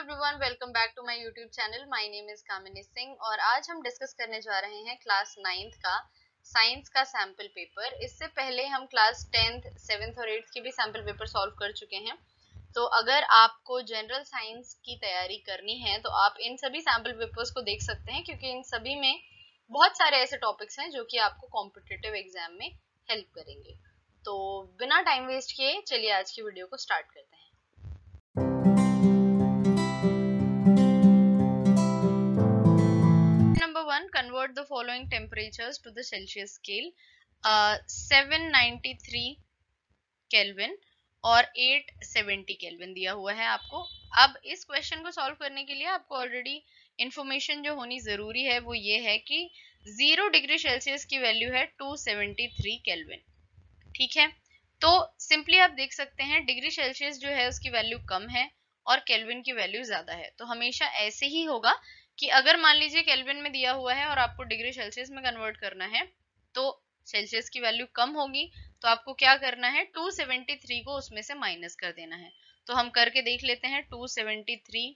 Everyone, welcome back to my YouTube channel. My name is Kamini Singh और आज हम discuss करने जा रहे हैं क्लास 9th का साइंस का सैम्पल पेपर। इससे पहले हम क्लास 10th, 7th और 8th के भी सैम्पल पेपर सॉल्व कर चुके हैं। तो अगर आपको जनरल साइंस की तैयारी करनी है तो आप इन सभी सैम्पल पेपर्स को देख सकते हैं, क्योंकि इन सभी में बहुत सारे ऐसे टॉपिक्स हैं जो कि आपको कॉम्पिटिटिव एग्जाम में हेल्प करेंगे। तो बिना टाइम वेस्ट किए चलिए आज की वीडियो को स्टार्ट करते हैं। Convert the following temperatures to the Celsius scale. 793 kelvin और 870 केल्विन दिया हुआ है आपको। अब इस क्वेश्चन को सॉल्व करने के लिए आपको ऑलरेडी इंफॉर्मेशन जो होनी जरूरी है वो ये है कि 0 डिग्री सेल्सियस की वैल्यू है 273 केल्विन। ठीक है, तो सिंपली आप देख सकते हैं डिग्री सेल्सियस जो है उसकी वैल्यू कम है और केल्विन की वैल्यू ज्यादा है। तो हमेशा ऐसे ही होगा कि अगर मान लीजिए केल्विन में दिया हुआ है और आपको डिग्री सेल्सियस में कन्वर्ट करना है तो सेल्सियस की वैल्यू कम होगी, तो आपको क्या करना है 273 को उसमें से माइनस कर देना है। तो हम करके देख लेते हैं। 273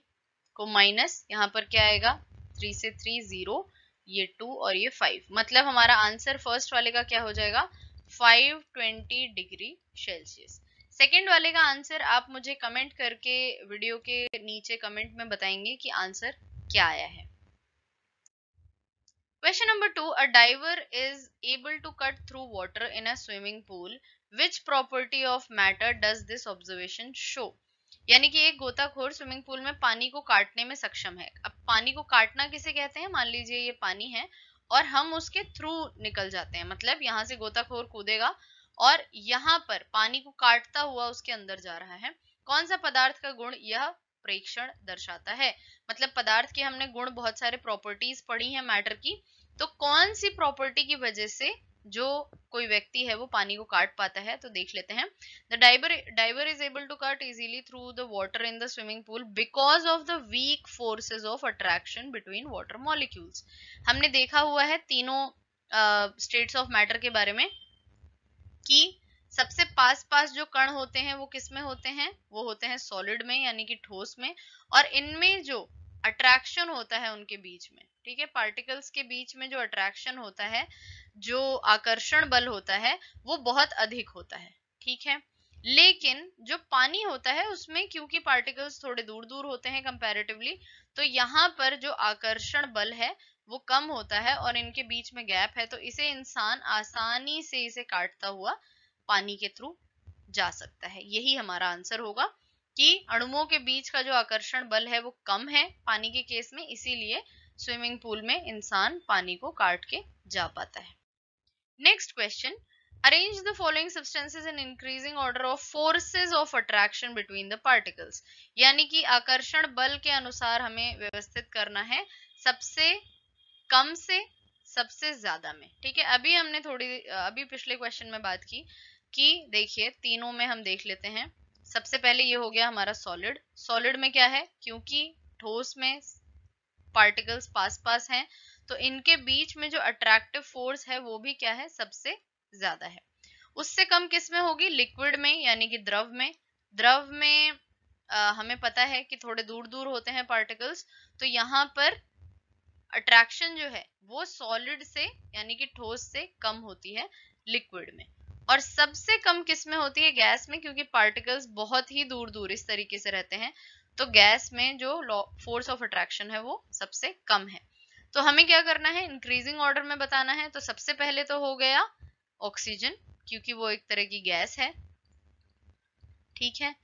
को माइनस, यहाँ पर क्या आएगा 3 से 3 0, ये 2 और ये 5, मतलब हमारा आंसर फर्स्ट वाले का क्या हो जाएगा 520 डिग्री सेल्सियस। सेकेंड वाले का आंसर आप मुझे कमेंट करके वीडियो के नीचे कमेंट में बताएंगे कि आंसर क्या आया है। Question number 2, a diver is able to cut through water in a swimming pool. Which property of matter does this observation show? यानी कि एक गोताखोर स्विमिंग पूल में पानी को काटने में सक्षम है। अब पानी को काटना किसे कहते हैं? मान लीजिए ये पानी है और हम उसके थ्रू निकल जाते हैं, मतलब यहाँ से गोताखोर कूदेगा और यहाँ पर पानी को काटता हुआ उसके अंदर जा रहा है। कौन सा पदार्थ का गुण यह प्रेक्षण दर्शाता है? मतलब पदार्थ के हमने गुण बहुत सारे प्रॉपर्टीज पढ़ी हैं मैटर की, तो कौन सी प्रॉपर्टी की वजह से जो कोई व्यक्ति है वो पानी को काट पाता है? तो देख लेते हैं। The diver is able to cut easily through the water in the swimming pool because of the weak forces of attraction between water molecules. हमने देखा हुआ है तीनों स्टेट्स ऑफ मैटर के बारे में कि सबसे पास जो कण होते हैं वो किस में होते हैं? वो होते हैं सॉलिड में, यानी कि ठोस में, और इनमें जो अट्रैक्शन होता है उनके बीच में, ठीक है, पार्टिकल्स के बीच में जो अट्रैक्शन होता है, जो आकर्षण बल होता है वो बहुत अधिक होता है। ठीक है, लेकिन जो पानी होता है उसमें क्योंकि पार्टिकल्स थोड़े दूर दूर होते हैं कंपैरेटिवली, तो यहाँ पर जो आकर्षण बल है वो कम होता है और इनके बीच में गैप है, तो इसे इंसान आसानी से इसे काटता हुआ पानी के थ्रू जा सकता है। यही हमारा आंसर होगा कि अणुओं के बीच का जो आकर्षण बल है वो कम है पानी के केस में, इसीलिए स्विमिंग पूल में इंसान पानी को काट के जा पाता है। Next question, arrange the following substances in increasing order of forces of attraction between the particles. यानी कि आकर्षण बल के अनुसार हमें व्यवस्थित करना है, सबसे कम से सबसे ज्यादा में। ठीक है, अभी हमने अभी पिछले क्वेश्चन में बात की कि देखिए तीनों में हम देख लेते हैं। सबसे पहले ये हो गया हमारा सॉलिड। सॉलिड में क्या है, क्योंकि ठोस में पार्टिकल्स पास पास हैं तो इनके बीच में जो अट्रैक्टिव फोर्स है वो भी क्या है, सबसे ज्यादा है। उससे कम किस में होगी? लिक्विड में, यानी कि द्रव में। द्रव में हमें पता है कि थोड़े दूर दूर होते हैं पार्टिकल्स, तो यहाँ पर अट्रैक्शन जो है वो सॉलिड से यानी कि ठोस से कम होती है लिक्विड में। और सबसे कम किस में होती है? गैस में, क्योंकि पार्टिकल्स बहुत ही दूर दूर इस तरीके से रहते हैं, तो गैस में जो फोर्स ऑफ अट्रैक्शन है वो सबसे कम है। तो हमें क्या करना है, इंक्रीजिंग ऑर्डर में बताना है। तो सबसे पहले तो हो गया ऑक्सीजन, क्योंकि वो एक तरह की गैस है। ठीक है,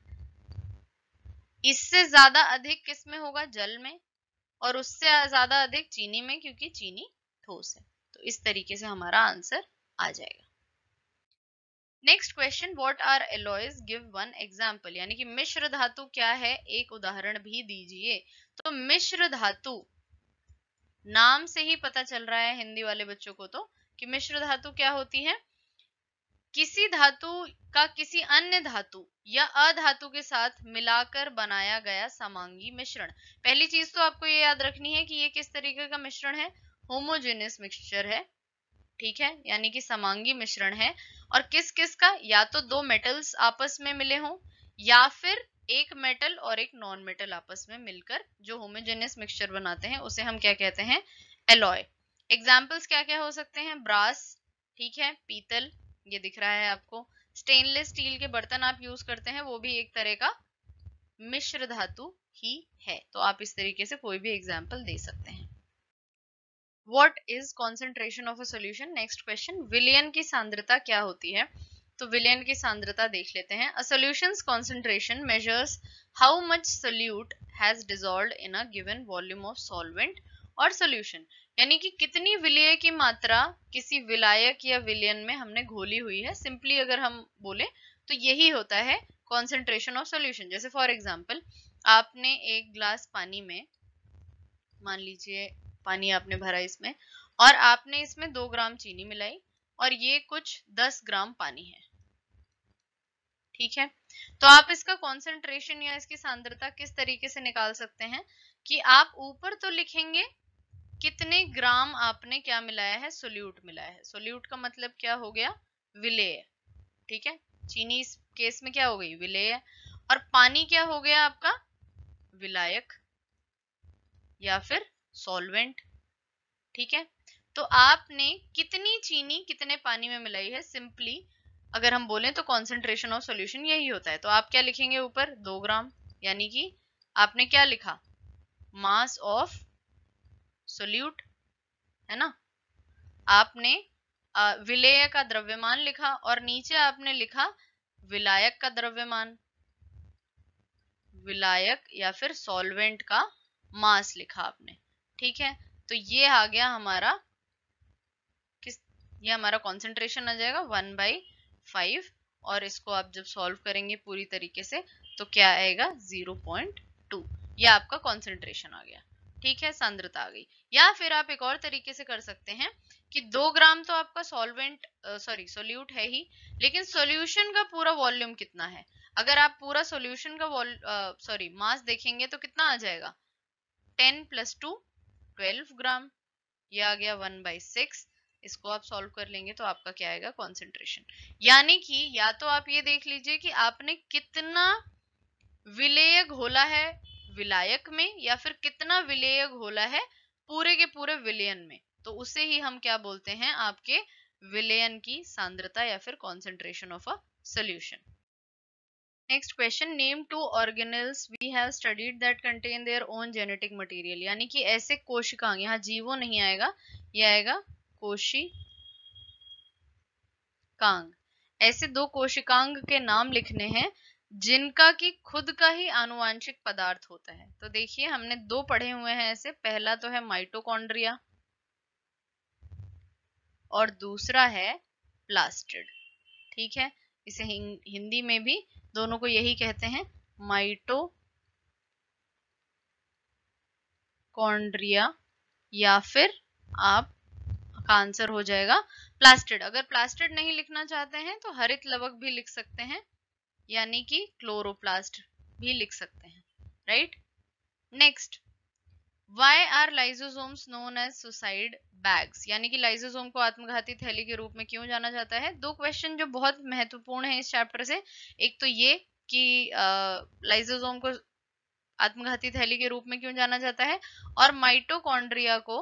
इससे ज्यादा अधिक किस में होगा? जल में, और उससे ज्यादा अधिक चीनी में, क्योंकि चीनी ठोस है। तो इस तरीके से हमारा आंसर आ जाएगा। Next question, what are alloys, give one example. यानी कि मिश्र धातु क्या है, एक उदाहरण भी दीजिए। तो मिश्र धातु नाम से ही पता चल रहा है हिंदी वाले बच्चों को तो कि मिश्र धातु क्या होती है? किसी धातु का किसी अन्य धातु या अधातु के साथ मिलाकर बनाया गया समांगी मिश्रण। पहली चीज तो आपको ये याद रखनी है कि ये किस तरीके का मिश्रण है, होमोजेनियस मिक्सचर है। ठीक है, यानी कि समांगी मिश्रण है। और किस किस का? या तो दो मेटल्स आपस में मिले हों या फिर एक मेटल और एक नॉन मेटल आपस में मिलकर जो होमोजेनियस मिक्सचर बनाते हैं उसे हम क्या कहते हैं, एलॉय। एग्जाम्पल्स क्या क्या हो सकते हैं, ब्रास, ठीक है, पीतल, ये दिख रहा है आपको, स्टेनलेस स्टील के बर्तन आप यूज करते हैं, वो भी एक तरह का मिश्र धातु ही है। तो आप इस तरीके से कोई भी एग्जाम्पल दे सकते हैं। What is concentration of a solution? Next question, विलयन की सांद्रता क्या होती है? तो विलयन की सांद्रता देख लेते हैं। A solution's concentration measures how much solute has dissolved in a given volume of solvent or solution, यानी कि कितनी विलय की मात्रा किसी विलायक या विलयन में हमने घोली हुई है। सिंपली अगर हम बोले तो यही होता है कॉन्सेंट्रेशन ऑफ सोल्यूशन। जैसे फॉर एग्जाम्पल, आपने एक ग्लास पानी में, मान लीजिए पानी आपने भरा इसमें, और आपने इसमें 2 ग्राम चीनी मिलाई, और ये कुछ 10 ग्राम पानी है, ठीक है। तो आप इसका कॉन्सेंट्रेशन या इसकी सांद्रता किस तरीके से निकाल सकते हैं कि आप ऊपर तो लिखेंगे कितने ग्राम आपने क्या मिलाया है, सोल्यूट मिलाया है। सोल्यूट का मतलब क्या हो गया, विलेय, ठीक है। चीनी इस केस में क्या हो गई, विलेय, और पानी क्या हो गया आपका, विलायक या फिर सॉल्वेंट, ठीक है। तो आपने कितनी चीनी कितने पानी में मिलाई है, सिंपली अगर हम बोलें तो कॉन्सेंट्रेशन ऑफ सॉल्यूशन यही होता है। तो आप क्या लिखेंगे ऊपर, 2 ग्राम, यानी कि आपने क्या लिखा, मास ऑफ सोल्यूट, है ना। आपने विलेय का द्रव्यमान लिखा, और नीचे आपने लिखा विलायक का द्रव्यमान, विलायक या फिर सॉल्वेंट का मास लिखा आपने, ठीक है। तो ये आ गया हमारा ये हमारा कॉन्सेंट्रेशन आ जाएगा 1/5, और इसको आप जब सॉल्व करेंगे पूरी तरीके से तो क्या आएगा, 0.2। ये आपका कॉन्सेंट्रेशन आ गया, ठीक है, सांद्रता आ गई। या फिर आप एक और तरीके से कर सकते हैं कि 2 ग्राम तो आपका सोल्यूट है ही, लेकिन सोल्यूशन का पूरा वॉल्यूम कितना है। अगर आप पूरा सोल्यूशन का मास देखेंगे तो कितना आ जाएगा, 10 + 2 12 ग्राम, ये आ गया 1/6। इसको आप सॉल्व कर लेंगे तो आपका क्या आएगा, कॉन्सेंट्रेशन। यानी कि या तो आप ये देख लीजिए कि आपने कितना विलेय घोला है विलायक में, या फिर कितना विलेय घोला है पूरे के पूरे विलयन में, तो उसे ही हम क्या बोलते हैं, आपके विलयन की सांद्रता या फिर concentration of a solution. Next question, name 2 organelles we have studied that contain their own genetic material, यानी कि ऐसे कोशिकांग, यहाँ जीवो नहीं आएगा, ये आएगा कोशिकांग। ऐसे 2 कोशिकांग के नाम लिखने हैं जिनका कि खुद का ही आनुवांशिक पदार्थ होता है। तो देखिए हमने 2 पढ़े हुए हैं ऐसे, पहला तो है माइटोकॉन्ड्रिया और दूसरा है प्लास्टिड, ठीक है। इसे हिंदी में भी दोनों को यही कहते हैं, माइटोकॉन्ड्रिया, या फिर आप का आंसर हो जाएगा प्लास्टिड। अगर प्लास्टिड नहीं लिखना चाहते हैं तो हरित लवक भी लिख सकते हैं, यानी कि क्लोरोप्लास्ट भी लिख सकते हैं, right. Next, Why are lysosomes known as suicide bags, यानी कि लाइसोसोम को आत्मघाती थैली के रूप में क्यों जाना जाता है। 2 क्वेश्चन जो बहुत महत्वपूर्ण है इस चैप्टर से, एक तो ये कि लाइसोसोम को आत्मघाती थैली के रूप में क्यों जाना जाता है, और माइटोकॉन्ड्रिया को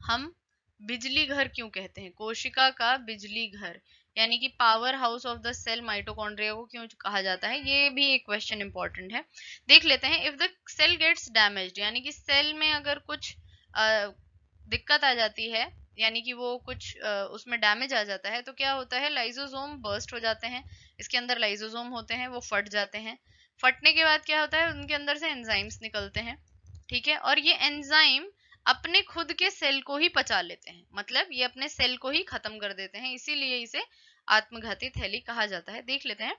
हम बिजली घर क्यों कहते हैं, कोशिका का बिजली घर, यानी कि power house of the cell mitochondria को क्यों कहा जाता है। ये भी एक क्वेश्चन इंपॉर्टेंट है, देख लेते हैं। If the cell gets damaged, यानी कि सेल में अगर कुछ दिक्कत आ जाती है, यानी कि वो कुछ उसमें डैमेज आ जाता है, तो क्या होता है, लाइसोसोम बर्स्ट हो जाते हैं। इसके अंदर लाइसोसोम होते हैं, वो फट जाते हैं। फटने के बाद क्या होता है, उनके अंदर से एंजाइम्स निकलते हैं, ठीक है। और ये एंजाइम अपने खुद के सेल को ही पचा लेते हैं, मतलब ये अपने सेल को ही खत्म कर देते हैं, इसीलिए इसे आत्मघाती थैली कहा जाता है। देख लेते हैं।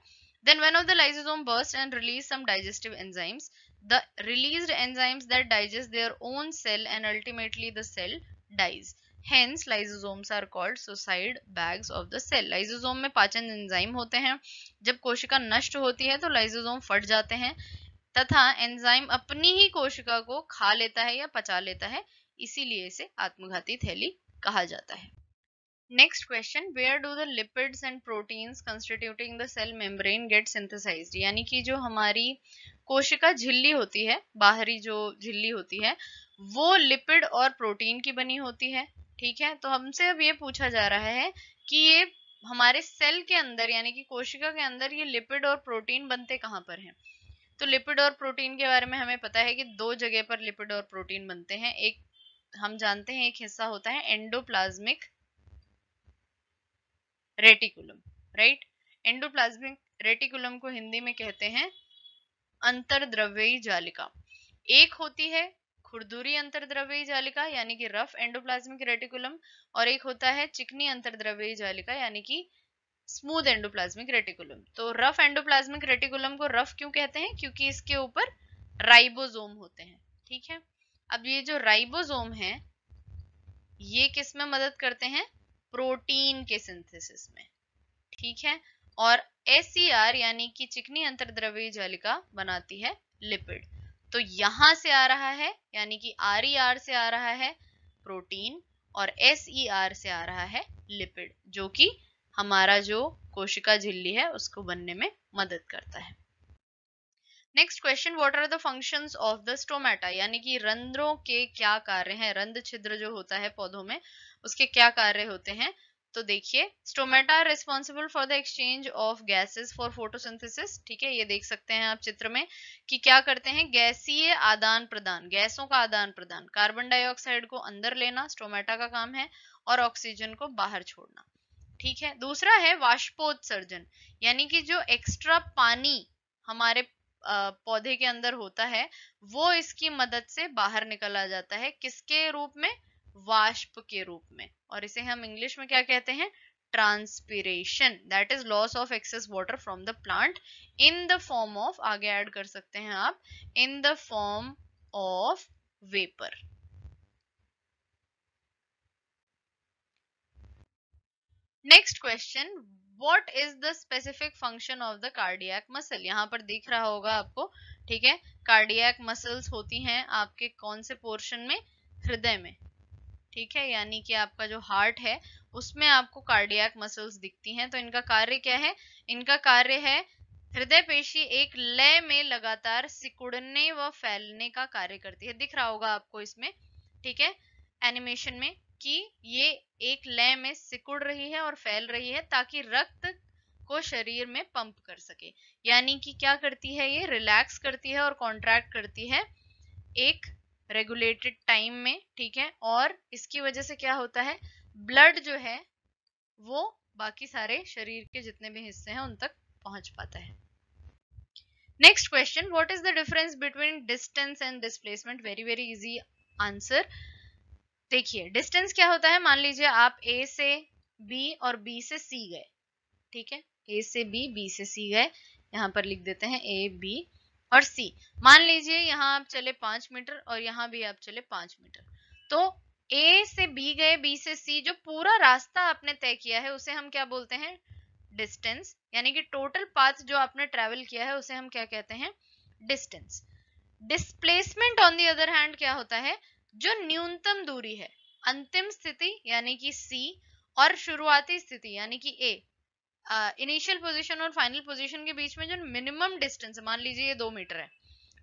Then one of the lysosome bursts and release some digestive enzymes. The released enzymes that digest their own cell and ultimately the cell dies. Hence lysosomes are called suicide bags of the cell. Lysosome में पाचन enzyme होते हैं, जब कोशिका नष्ट होती है तो लाइसोसोम फट जाते हैं तथा एंजाइम अपनी ही कोशिका को खा लेता है या पचा लेता है, इसीलिए इसे आत्मघाती थैली कहा जाता है। Next question, where do the lipids and proteins constituting the cell membrane get synthesised, यानी कि जो हमारी कोशिका झिल्ली होती है, बाहरी जो झिल्ली होती है, वो लिपिड और प्रोटीन की बनी होती है। ठीक है, तो हमसे अब ये पूछा जा रहा है कि ये हमारे सेल के अंदर यानी कि कोशिका के अंदर ये लिपिड और प्रोटीन बनते कहाँ पर हैं। तो लिपिड और प्रोटीन के बारे में हमें पता है कि दो जगह पर लिपिड और प्रोटीन बनते हैं। एक हम जानते हैं, एक हिस्सा होता है endoplasmic reticulum, right. Endoplasmic reticulum को हिंदी में कहते हैं अंतर्द्रव्यी जालिका। एक होती है खुरदुरी अंतर्द्रव्यी जालिका यानी कि रफ एंडोप्लाज्मिक रेटिकुलम, और एक होता है चिकनी अंतर्द्रव्यी जालिका यानी कि स्मूथ एंडोप्लाज्मिक रेटिकुलम। तो रफ एंडोप्लाज्मिक रेटिकुलम को रफ क्यों कहते हैं, क्योंकि इसके ऊपर राइबोसोम होते हैं। ठीक है, अब ये जो राइबोसोम है ये किस में मदद करते हैं, प्रोटीन के सिंथेसिस में। ठीक है, और SER यानी कि चिकनी अंतर्द्रव्यी जालिका बनाती है लिपिड। तो यहां से आ रहा है यानी कि RER से आ रहा है प्रोटीन और SER से आ रहा है लिपिड, जो कि हमारा जो कोशिका झिल्ली है उसको बनने में मदद करता है। Next question, what are the functions of the stomata, यानी कि रंध्रों के क्या कार्य हैं, रंध्र छिद्र जो होता है पौधों में उसके क्या कार्य होते हैं। तो देखिए, stomata are responsible for the exchange of gases for photosynthesis. ठीक है, ये देख सकते हैं आप चित्र में कि क्या करते हैं, गैसीय आदान प्रदान, गैसों का आदान प्रदान, कार्बन डाइऑक्साइड को अंदर लेना स्टोमेटा का काम है और ऑक्सीजन को बाहर छोड़ना। ठीक है, दूसरा है वाष्पोत्सर्जन, यानी कि जो एक्स्ट्रा पानी हमारे पौधे के अंदर होता है वो इसकी मदद से बाहर निकला जाता है, किसके रूप में, वाष्प के रूप में, और इसे हम इंग्लिश में क्या कहते हैं, transpiration. That is loss of excess water from the plant in the form of, आगे ऐड कर सकते हैं आप, in the form of vapour. Next question, what is the specific function of the cardiac muscle, यहाँ पर दिख रहा होगा आपको। ठीक है, कार्डियक मसल्स होती हैं आपके कौन से पोर्शन में, हृदय में। ठीक है, यानी कि आपका जो हार्ट है उसमें आपको कार्डियक मसल्स दिखती हैं। तो इनका कार्य क्या है, इनका कार्य है हृदय पेशी एक लय में लगातार सिकुड़ने व फैलने का कार्य करती है, दिख रहा होगा आपको इसमें। ठीक है, एनिमेशन में कि ये एक लय में सिकुड़ रही है और फैल रही है ताकि रक्त को शरीर में पंप कर सके। यानी कि क्या करती है, ये रिलैक्स करती है और कॉन्ट्रैक्ट करती है एक रेगुलेटेड टाइम में। ठीक है, और इसकी वजह से क्या होता है, ब्लड जो है वो बाकी सारे शरीर के जितने भी हिस्से हैं उन तक पहुंच पाता है। Next question, what is the difference between distance and displacement, very very easy answer. देखिए, डिस्टेंस क्या होता है, मान लीजिए आप A से B और B से C गए। ठीक है, A से B, B से C गए, यहाँ पर लिख देते हैं A, B और C। मान लीजिए यहाँ आप चले 5 मीटर और यहाँ भी आप चले 5 मीटर। तो A से B गए, B से C, जो पूरा रास्ता आपने तय किया है उसे हम क्या बोलते हैं, डिस्टेंस, यानी कि टोटल पाथ जो आपने ट्रेवल किया है उसे हम क्या कहते हैं, distance. Displacement on the other hand क्या होता है, जो न्यूनतम दूरी है, अंतिम स्थिति यानी कि C और शुरुआती स्थिति यानी कि A, इनिशियल पोजीशन और फाइनल पोजीशन के बीच में जो मिनिमम डिस्टेंस है, मान लीजिए ये 2 मीटर है।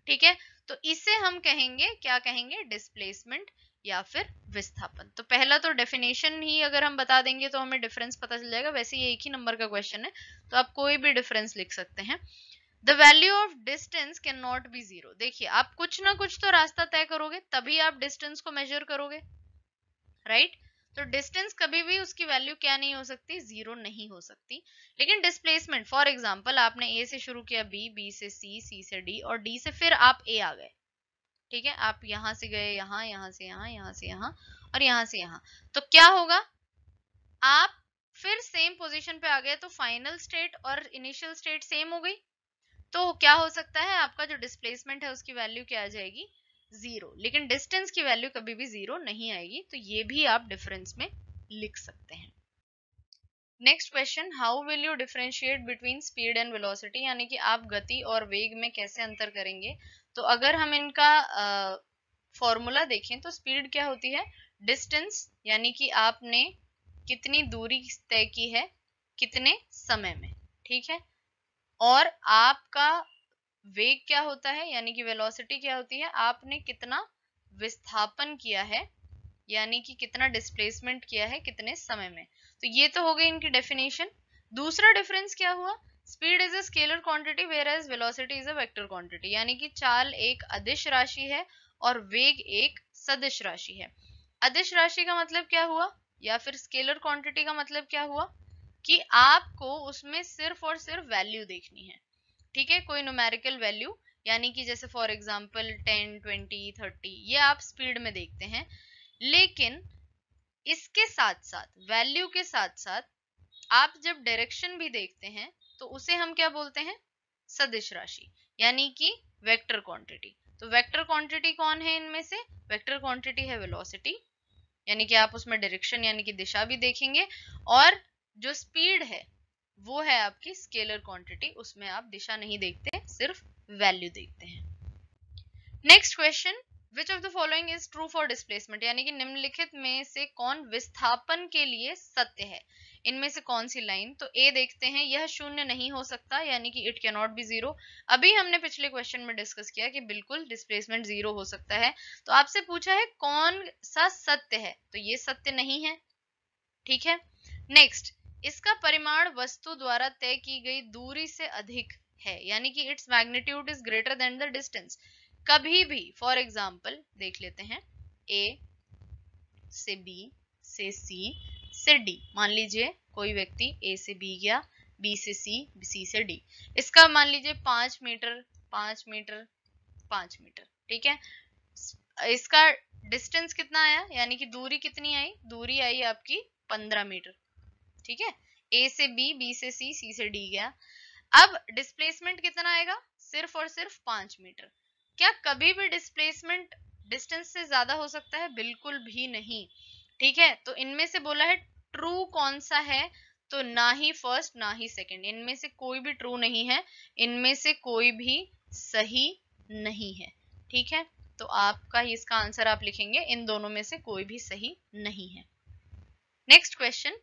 ठीक है, तो इसे हम कहेंगे, क्या कहेंगे, डिस्प्लेसमेंट या फिर विस्थापन। तो पहला तो डेफिनेशन ही अगर हम बता देंगे तो हमें डिफरेंस पता चल जाएगा, वैसे ये एक ही नंबर का क्वेश्चन है तो आप कोई भी डिफरेंस लिख सकते हैं। The value of distance can not be zero, देखिए आप कुछ ना कुछ तो रास्ता तय करोगे तभी आप डिस्टेंस को मेजर करोगे, राइट। तो डिस्टेंस कभी भी उसकी वैल्यू क्या नहीं हो सकती, जीरो नहीं हो सकती। लेकिन डिस्प्लेसमेंट, फॉर एग्जांपल आपने A से शुरू किया B, B से C, C से D और D से फिर आप A आ गए। ठीक है, आप यहां से गए यहाँ, यहाँ से यहाँ, यहाँ से यहाँ और यहाँ से यहाँ, तो क्या होगा, आप फिर सेम पोजीशन पे आ गए तो फाइनल स्टेट और इनिशियल स्टेट सेम हो गई। तो क्या हो सकता है, आपका जो डिस्प्लेसमेंट है उसकी वैल्यू क्या आ जाएगी, जीरो, लेकिन डिस्टेंस की वैल्यू कभी भी जीरो नहीं आएगी। तो ये भी आप डिफरेंस में लिख सकते हैं। Next question, how will you differentiate between speed and velocity, यानी कि आप गति और वेग में कैसे अंतर करेंगे। तो अगर हम इनका फॉर्मूला देखें तो स्पीड क्या होती है, डिस्टेंस यानी कि आपने कितनी दूरी तय की है कितने समय में, ठीक है। और आपका वेग क्या होता है यानी कि वेलोसिटी क्या होती है, आपने कितना विस्थापन किया है यानी कि कितना डिस्प्लेसमेंट किया है कितने समय में। तो ये तो हो गई इनकी डेफिनेशन। दूसरा डिफरेंस क्या हुआ, speed is a scalar quantity whereas velocity is a vector quantity, यानी कि चाल एक अदिश राशि है और वेग एक सदिश राशि है। अदिश राशि का मतलब क्या हुआ या फिर स्केलर क्वांटिटी का मतलब क्या हुआ कि आपको उसमें सिर्फ और सिर्फ वैल्यू देखनी है, ठीक है, कोई न्यूमेरिकल वैल्यू, यानी कि जैसे फॉर एग्जांपल 10, 20, 30 ये आप स्पीड में देखते हैं। लेकिन इसके साथ साथ वैल्यू के साथ साथ आप जब डायरेक्शन भी देखते हैं तो उसे हम क्या बोलते हैं, सदिश राशि यानी कि वेक्टर क्वांटिटी। तो वेक्टर क्वांटिटी कौन है इनमें से, वेक्टर क्वांटिटी है वेलोसिटी, यानी कि आप उसमें डायरेक्शन यानी कि दिशा भी देखेंगे, और जो स्पीड है वो है आपकी स्केलर क्वांटिटी, उसमें आप दिशा नहीं देखते सिर्फ वैल्यू देखते हैं। Next question, which of the following is true for displacement, यानी कि निम्नलिखित में से कौन विस्थापन के लिए सत्य है, इनमें से कौन सी लाइन। तो ए देखते हैं, यह शून्य नहीं हो सकता यानी कि it can not be zero. अभी हमने पिछले क्वेश्चन में डिस्कस किया कि बिल्कुल डिस्प्लेसमेंट जीरो हो सकता है। तो आपसे पूछा है कौन सा सत्य है, तो ये सत्य नहीं है, ठीक है। नेक्स्ट, इसका परिमाण वस्तु द्वारा तय की गई दूरी से अधिक है यानी कि its magnitude is greater than the distance. कभी भी फॉर एग्जाम्पल देख लेते हैं, ए से बी से सी से डी, मान लीजिए कोई व्यक्ति ए से बी गया, बी से सी से डी, इसका मान लीजिए 5 मीटर 5 मीटर 5 मीटर, ठीक है। इसका डिस्टेंस कितना आया यानी कि दूरी कितनी आई, दूरी आई आपकी 15 मीटर, ठीक है। ए से बी से सी से डी गया। अब डिस्प्लेसमेंट कितना आएगा, सिर्फ और सिर्फ 5 मीटर। क्या कभी भी डिस्प्लेसमेंट डिस्टेंस से ज्यादा हो सकता है, बिल्कुल भी नहीं, ठीक है। तो इनमें से बोला है ट्रू कौन सा है, तो ना ही फर्स्ट ना ही सेकंड, इनमें से कोई भी ट्रू नहीं है, इनमें से कोई भी सही नहीं है, ठीक है। तो आपका इसका आंसर आप लिखेंगे इन दोनों में से कोई भी सही नहीं है। Next question,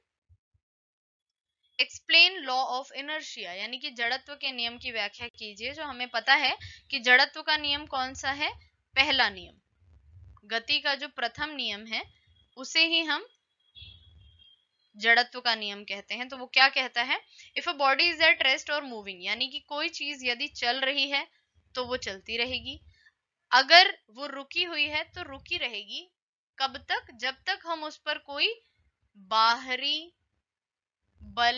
explain law of inertia, यानी कि जड़त्व के नियम की व्याख्या कीजिए। जो हमें पता है कि जड़त्व का नियम कौन सा है, पहला नियम, गति का जो प्रथम नियम है उसे ही हम जड़त्व का नियम कहते हैं। तो वो क्या कहता है, if a body is at rest और मूविंग, यानी कि कोई चीज यदि चल रही है तो वो चलती रहेगी, अगर वो रुकी हुई है तो रुकी रहेगी। कब तक, जब तक हम उस पर कोई बाहरी बल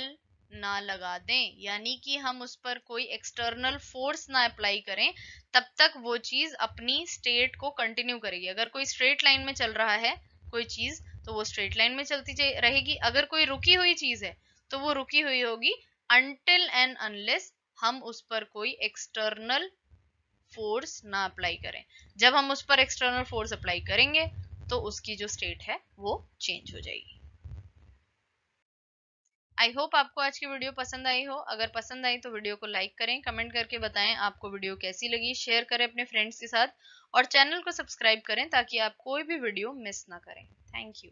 ना लगा दें, यानी कि हम उस पर कोई एक्सटर्नल फोर्स ना अप्लाई करें, तब तक वो चीज अपनी स्टेट को कंटिन्यू करेगी। अगर कोई स्ट्रेट लाइन में चल रहा है कोई चीज तो वो स्ट्रेट लाइन में चलती रहेगी, अगर कोई रुकी हुई चीज है तो वो रुकी हुई होगी अनटिल एंड अनलेस हम उस पर कोई एक्सटर्नल फोर्स ना अप्लाई करें। जब हम उस पर एक्सटर्नल फोर्स अप्लाई करेंगे तो उसकी जो स्टेट है वो चेंज हो जाएगी। आई होप आपको आज की वीडियो पसंद आई हो। अगर पसंद आई तो वीडियो को लाइक करें, कमेंट करके बताएं आपको वीडियो कैसी लगी, शेयर करें अपने फ्रेंड्स के साथ और चैनल को सब्सक्राइब करें ताकि आप कोई भी वीडियो मिस ना करें। Thank you.